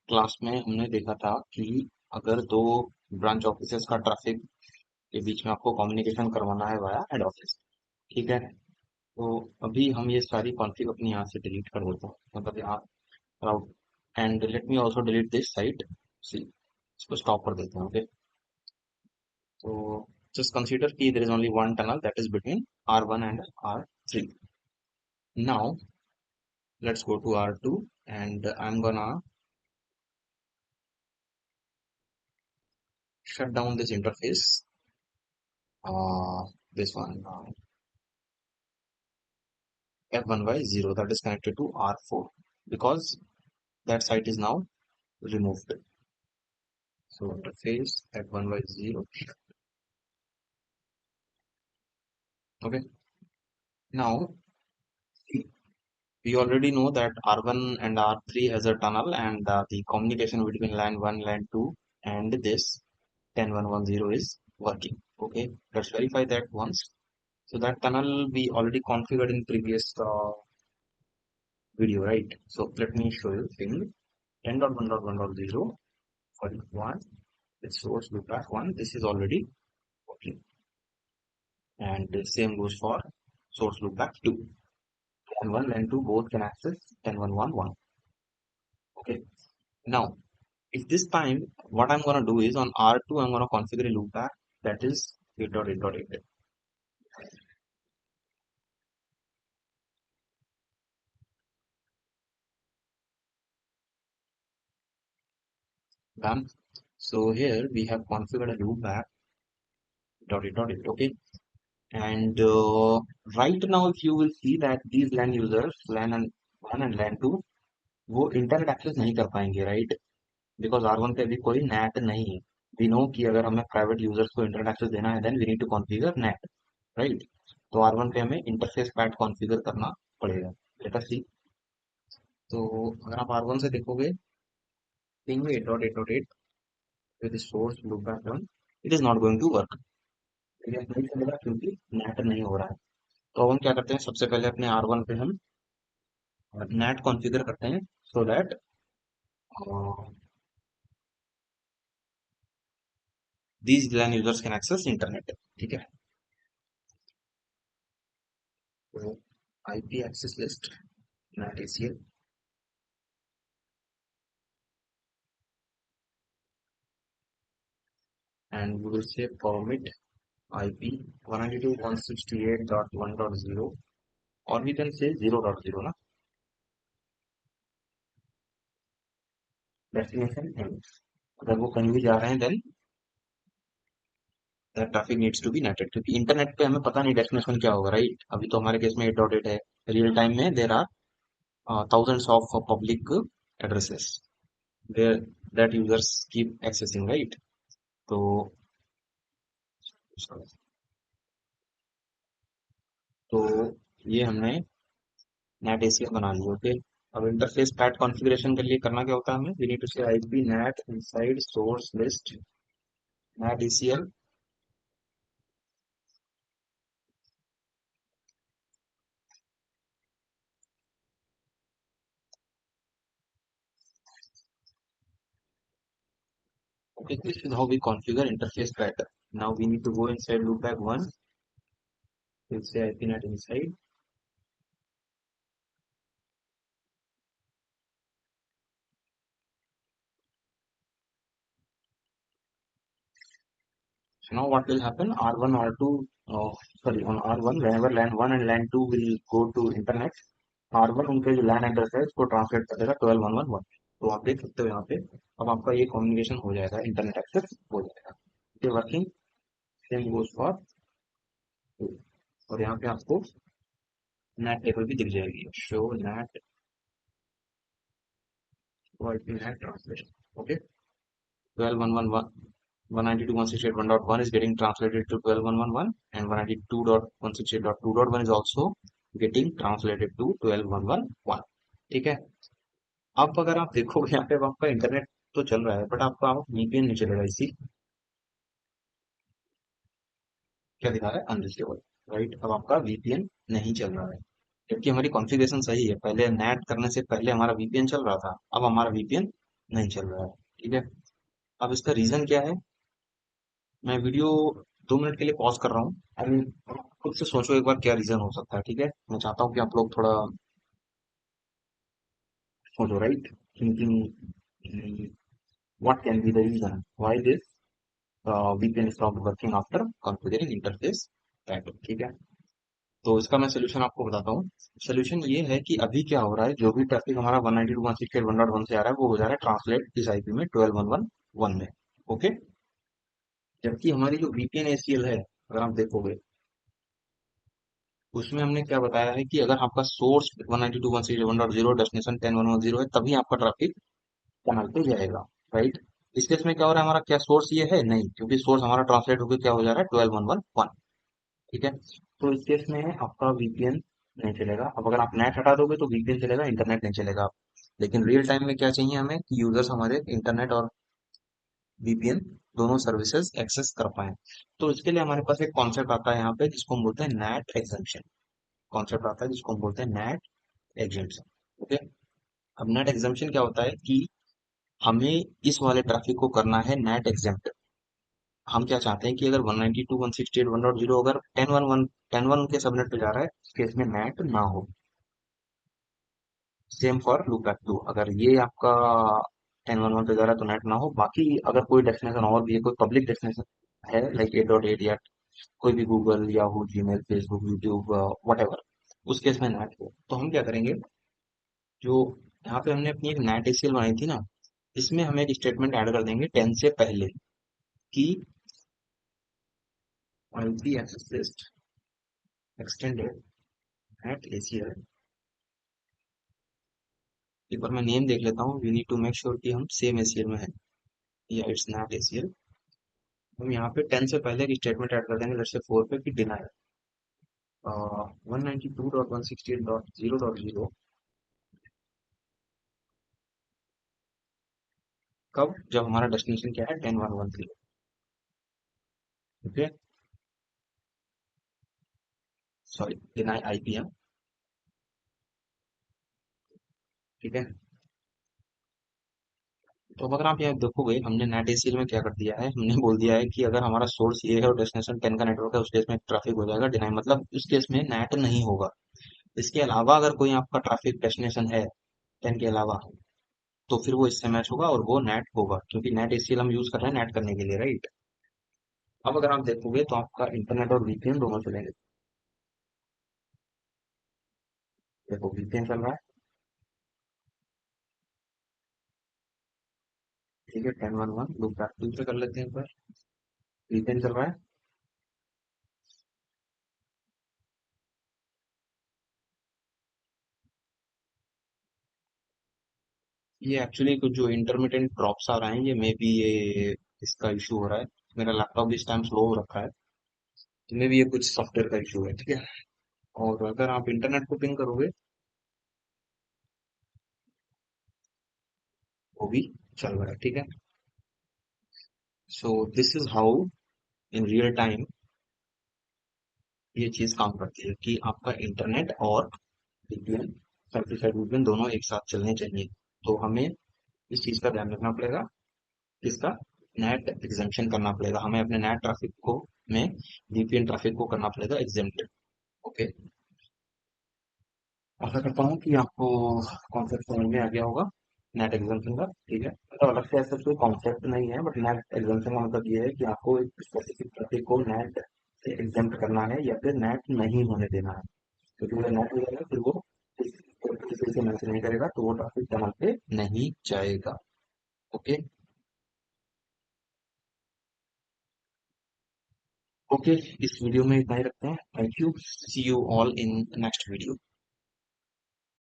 Class में हमने देखा था कि अगर दो ब्रांच ऑफिसेस का ट्रैफिक के बीच में आपको कम्युनिकेशन करवाना है वाया हेड ऑफिस। ठीक है, तो अभी हम ये सारी कॉन्फ़िग अपनी यहाँ से डिलीट कर देते हैं, मतलब यहाँ route. And let me also delete this site. See, इसको स्टॉप कर देते हैं। ओके, तो just consider कि there is only one tunnel that is between R1 and R3. Now let's go to R2 and I'm gonna shut down this interface. This one, F1Y0, that is connected to R4 because that site is now removed. So interface F1Y0. Okay. Now we already know that R1 and R3 has a tunnel and the communication between LAN 1, LAN 2 and this 10110 is working. Okay. Let's verify that once. So that tunnel we already configured in previous video, right? So let me show you thing 10.1.1.0 for one. It's source loopback 1. This is already working. And the same goes for source loopback 2. And 1 and 2 both can access 10.1.1.1. Okay. Now, if this time what I'm gonna do is on R2 I'm gonna configure a loopback that is 8.8.8. Done. So here we have configured a loopback dot it dot it. Okay. And right now if you will see that these LAN users LAN and 1 and LAN 2 वो internet access नहीं कर पाएंगे, right? Because R1 पे अभी कोई net नहीं है। We know कि अगर हमें प्राइवेट यूजर्स को इंटरनेट एक्सेस देना है then we need to configure NAT, right? तो R1 पे हमें इंटरफेस पैट कॉन्फ़िगर करना पड़ेगा। Let us see. तो अगर आप R1 से देखोगे ping 8.8.8 with source loopback 1, it is not going to work. नहीं चलेगा क्योंकि नेट नहीं हो रहा है। तो अब हम क्या करते हैं, सबसे पहले अपने R1 पे हम नेट कॉन्फ़िगर करते हैं so that these LAN users can access internet। ठीक है, तो IP access list NAT ACL and we will say permit IP 192.168.1.0 or we can say 0.0 ना, destination end। अगर वो कहीं भी जा रहे हैं then that traffic needs to be netted, क्योंकि इंटरनेट पे हमें पता नहीं डेस्टिनेशन क्या होगा, राइट? अभी तो हमारे केस में 8.8 है। रियल टाइम में there are thousands of public addresses where that users keep accessing, right? तो तो ये हमने नेट एसीएल बना लिया। ओके, अब इंटरफेस पैट कॉन्फ़िगरेशन के लिए करना क्या होता है हमें, वी नीड टू से IP net inside source list net ACL. Okay, this is how we configure interface pattern. Now we need to go inside loopback 1. We'll say IPNet inside. So now what will happen? R1, R2, sorry, on R1, whenever LAN 1 and LAN 2 will go to internet, R1 उनके जो LAN address है उसको translate कर देगा 12.1.1। तो आप देख सकते हो यहाँ पे अब आपका ये कम्युनिकेशन हो जाएगा, इंटरनेट एक्सेस हो जाएगा। ये वर्किंग सेम गोज फॉर, और यहाँ पे आपको नेट टेबल भी दिख जाएगी, show net IP net translation. Okay, 192.168.1.1 is getting translated to 12.1.1 and 192.168.2.1 is also getting translated to 12.1.1। ठीक है, अब अगर आप देखोगे यहाँ पे अब आपका इंटरनेट तो चल रहा है बट आपका वीपीएन नहीं चल रहा है। इसी क्या दिखा रहा है, अनरिचेबल, राइट? अब आपका वीपीएन नहीं चल रहा है जबकि हमारी कॉन्फ़िगरेशन सही है। पहले नेट करने से पहले हमारा वीपीएन चल रहा था, अब हमारा वीपीएन नहीं चल रहा है। ठीक है। अब इसका रीजन क्या है? मैं वीडियो 2 मिनट के लिए पॉज कर रहा हूँ। आई खुद से सोचो एक बार क्या रीजन हो सकता है। ठीक है, मैं चाहता हूँ कि आप लोग थोड़ा सोचो, right? Thinking what can be the reason why this VPN stopped working after configuring interface pattern। ठीक है, तो इसका मैं सोल्यूशन आपको बताता हूँ। सोल्यूशन ये है कि अभी क्या हो रहा है, जो भी ट्रैफिक हमारा 192.168.1.1 से आ रहा है वो हो जा रहा है ट्रांसलेट इस आईपी में 12.1.1 में। ओके। जबकि हमारी जो VPN ACL है, अगर आप देखोगे, उसमें हमने क्या बताया है कि अगर आपका सोर्स 192.168.1.0 डेस्टिनेशन 10.1.1.0 है तभी आपका ट्रैफिक कैनाल पे जाएगा, राइट? इस केस में क्या हो रहा है, हमारा क्या सोर्स ये है? नहीं, क्योंकि सोर्स हमारा ट्रांसलेट होकर क्या हो जा रहा है 12.1.1। ठीक है, तो इस केस में आपका VPN नहीं चलेगा। अब अगर आप नेट हटा दोगे तो VPN चलेगा, इंटरनेट नहीं चलेगा। लेकिन रियल टाइम में क्या चाहिए हमें कि यूजर्स हमारे इंटरनेट और VPN दोनों सर्विसेज एक्सेस कर पाए। तो इसके लिए हमारे पास एक कॉन्सेप्ट आता है यहाँ पे जिसको हम बोलते हैं नेट एग्जम्पशन। कॉन्सेप्ट आता है जिसको हम बोलते हैं नेट एग्जम्पशन। ओके। अब नेट एग्जम्पशन क्या होता है कि हमें इस वाले ट्रैफिक को करना है नेट एग्जेम्प्ट। हम क्या चाहते हैं कि अगर 192.168.1.0 अगर 10.1.1 के सबनेट पे जा रहा है, इस केस में नेट ना हो। Same for loopback two, अगर ये आपका 10.1.1 पे जा रहा है तो नेट ना हो। बाकी अगर कोई डेस्टिनेशन और भी है, कोई पब्लिक डेस्टिनेशन है लाइक 8.8 या कोई भी Google, Yahoo, Gmail, Facebook, YouTube, what ever, उस केस में नेट हो तो हम क्या करेंगे, जो यहाँ पे हमने अपनी एक नेट एसीएल बनाई थी ना, इसमें हम एक स्टेटमेंट ऐड कर देंगे 10 से पहले कि IP access list extended at ACL. एक बार मैं नेम देख लेता हूँ, we need to make sure कि हम सेम एसीएल में है या इट्स नॉट एसीएल। हम यहाँ पे 10 से पहले एक स्टेटमेंट ऐड कर देंगे, लेट्स से 4 पे, कि डिनाई 192.168.0.0 कब, जब हमारा डेस्टिनेशन क्या है 10.1.1.0। ओके, सॉरी, डिनाई आईपी है। ठीक है, तो अब अगर आप यहाँ देखोगे हमने नेट एसीएल में क्या कर दिया है, हमने बोल दिया है कि अगर हमारा सोर्स ये है और डेस्टिनेशन 10 का नेटवर्क है, उस केस में ट्रैफिक हो जाएगा डिनाई, मतलब उस केस में नेट नहीं होगा। इसके अलावा अगर कोई आपका ट्रैफिक डेस्टिनेशन है 10 के अलावा, तो फिर वो इससे मैच होगा और वो नेट होगा, क्योंकि नेट एसीएल हम यूज कर रहे हैं नेट करने के लिए, राइट? अब अगर आप देखोगे तो आपका इंटरनेट और VPN दोनों चलेंगे। देखो VPN चल रहा है। ठीक है, 10.1.1 लूप बैक टू से कर लेते हैं एक बार। VPN चल रहा है। ये एक्चुअली कुछ जो इंटरमिटेंट ड्रॉप्स आ रहे हैं, ये मे बी ये इसका इशू हो रहा है। मेरा लैपटॉप भी इस टाइम स्लो हो रखा है, तो मे बी ये कुछ सॉफ्टवेयर का इशू है। ठीक है, और अगर आप इंटरनेट को पिंग करोगे, वो भी चल रहा है। ठीक है, so this is how in real time ये चीज काम करती है कि आपका इंटरनेट और VPN, सर्विस साइड VPN दोनों एक साथ चलने चाहिए। तो हमें इस चीज का ध्यान रखना पड़ेगा, इसका नेट एग्जेम्पशन करना पड़ेगा, हमें अपने नेट ट्रैफिक को में VPN ट्रैफिक को करना पड़ेगा एग्जेम्प्ट। ओके, आशा करता हूँ कि आपको कॉन्सेप्ट समझ में आ गया होगा नेट एग्जाम्पशन का। ठीक है, तो अलग से ऐसा कोई कॉन्सेप्ट नहीं है, बट नेट एग्जाम्पशन का मतलब ये है कि आपको एक स्पेसिफिक ट्रैफिक को नेट से एग्जाम्प्ट करना है या फिर नेट नहीं होने देना है। क्योंकि अगर नेट हो जाएगा फिर वो किसी से मैच नहीं करेगा, तो वो ट्रैफिक चैनल पे नहीं जाएगा। ओके। ओके, इस वीडियो में इतना ही रखते हैं। Thank you, see you all in next video.